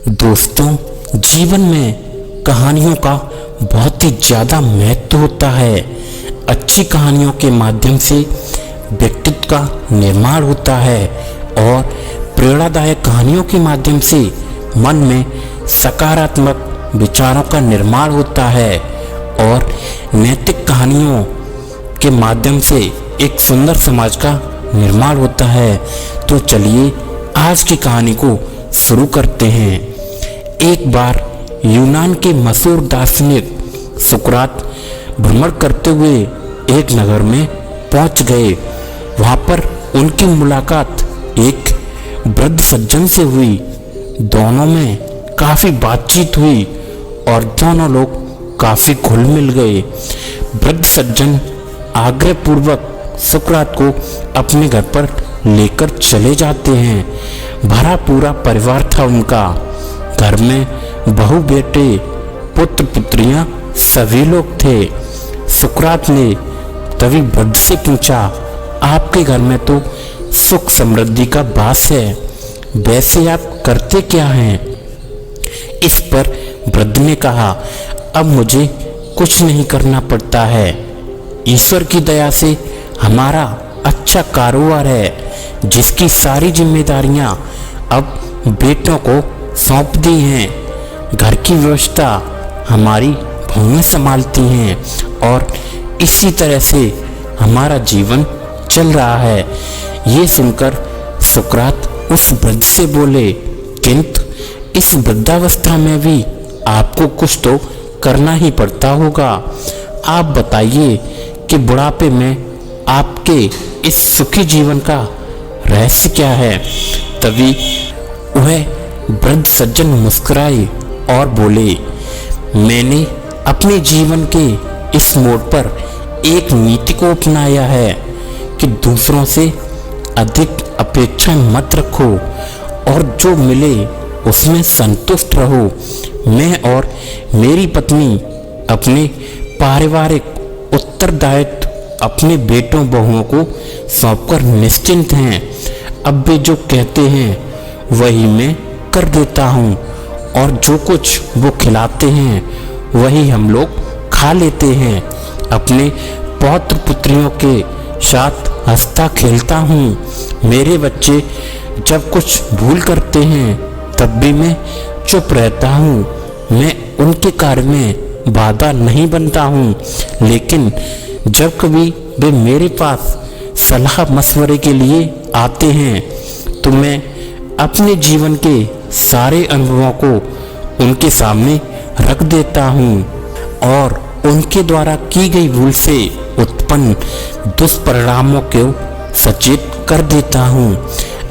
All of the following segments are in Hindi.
दोस्तों, जीवन में कहानियों का बहुत ही ज़्यादा महत्व होता है। अच्छी कहानियों के माध्यम से व्यक्तित्व का निर्माण होता है और प्रेरणादायक कहानियों के माध्यम से मन में सकारात्मक विचारों का निर्माण होता है और नैतिक कहानियों के माध्यम से एक सुंदर समाज का निर्माण होता है। तो चलिए आज की कहानी को शुरू करते हैं। एक बार यूनान के मशहूर दार्शनिक सुकरात भ्रमण करते हुए एक नगर में पहुंच गए। वहां पर उनकी मुलाकात एक वृद्ध सज्जन से हुई। दोनों में काफी बातचीत हुई और दोनों लोग काफी घुल मिल गए। वृद्ध सज्जन आग्रह पूर्वक सुकरात को अपने घर पर लेकर चले जाते हैं। भरा पूरा परिवार था उनका। घर में बहू बेटे पुत्र पुत्रियां सभी लोग थे। सुकरात ने तभी वृद्ध से पूछा, आपके घर में तो सुख समृद्धि का वास है, वैसे आप करते क्या हैं? इस पर वृद्ध ने कहा, अब मुझे कुछ नहीं करना पड़ता है। ईश्वर की दया से हमारा अच्छा कारोबार है, जिसकी सारी जिम्मेदारियां अब बेटों को सौंप दी हैं। घर की व्यवस्था हमारी बहुएं संभालती हैं और इसी तरह से हमारा जीवन चल रहा है। ये सुनकर सुकरात उस वृद्ध से बोले, किंतु इस वृद्धावस्था में भी आपको कुछ तो करना ही पड़ता होगा। आप बताइए कि बुढ़ापे में आपके इस सुखी जीवन का रहस्य क्या है? तभी वह वृद्ध सज्जन मुस्कुराए और बोले, मैंने अपने जीवन के इस मोड़ पर एक नीति को अपनाया है कि दूसरों से अधिक अपेक्षा मत रखो और जो मिले उसमें संतुष्ट रहो। मैं और मेरी पत्नी अपने पारिवारिक उत्तरदायित्व अपने बेटों बहुओं को सौंपकर निश्चिंत हैं। अब वे जो कहते हैं वही मैं कर देता हूँ और जो कुछ वो खिलाते हैं वही हम लोग खा लेते हैं। अपने पौत्र पुत्रियों के साथ हंसता खेलता हूँ। मेरे बच्चे जब कुछ भूल करते हैं तब भी मैं चुप रहता हूँ। मैं उनके कार्य में बाधा नहीं बनता हूँ, लेकिन जब कभी वे मेरे पास सलाह मशवरे के लिए आते हैं तो मैं अपने जीवन के सारे अनुभवों को उनके सामने रख देता हूँ और उनके द्वारा की गई भूल से उत्पन्न दुष्परिणामों को सचेत कर देता हूँ।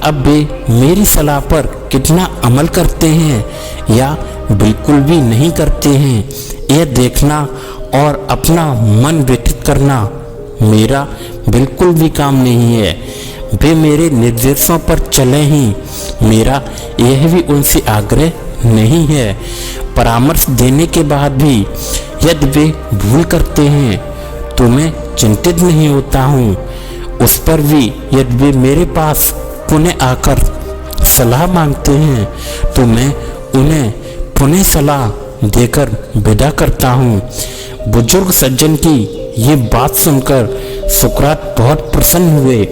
अब वे मेरी सलाह पर कितना अमल करते हैं या बिल्कुल भी नहीं करते हैं, यह देखना और अपना मन व्यतीत करना मेरा बिल्कुल भी काम नहीं है। वे मेरे निर्देशों पर चले ही, मेरा यह भी उनसे आग्रह नहीं है। परामर्श देने के बाद भी यदि वे भूल करते हैं तो मैं चिंतित नहीं होता हूँ। उस पर भी यदि वे मेरे पास पुनः आकर सलाह मांगते हैं तो मैं उन्हें पुनः सलाह देकर विदा करता हूँ। बुजुर्ग सज्जन की ये बात सुनकर सुकरात बहुत प्रसन्न हुए।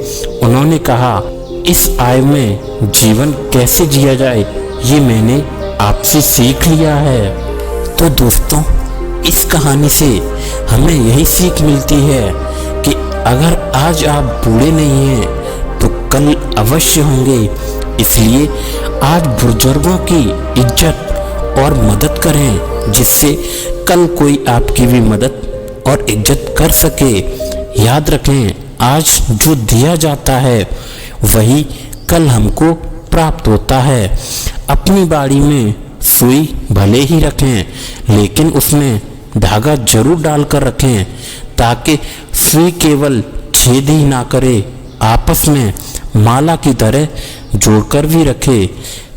उन्होंने कहा, इस आयु में जीवन कैसे जिया जाए ये मैंने आपसे सीख लिया है। तो दोस्तों, इस कहानी से हमें यही सीख मिलती है कि अगर आज आप बूढ़े नहीं हैं तो कल अवश्य होंगे। इसलिए आज बुजुर्गों की इज्जत और मदद करें, जिससे कल कोई आपकी भी मदद और इज्जत कर सके। याद रखें, आज जो दिया जाता है वही कल हमको प्राप्त होता है। अपनी बाड़ी में सुई भले ही रखें, लेकिन उसमें धागा जरूर डालकर रखें ताकि सुई केवल छेद ही ना करे, आपस में माला की तरह जोड़कर भी रखे।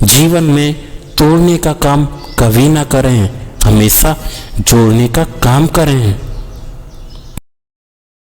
जीवन में तोड़ने का काम कभी ना करें, हमेशा जोड़ने का काम करें।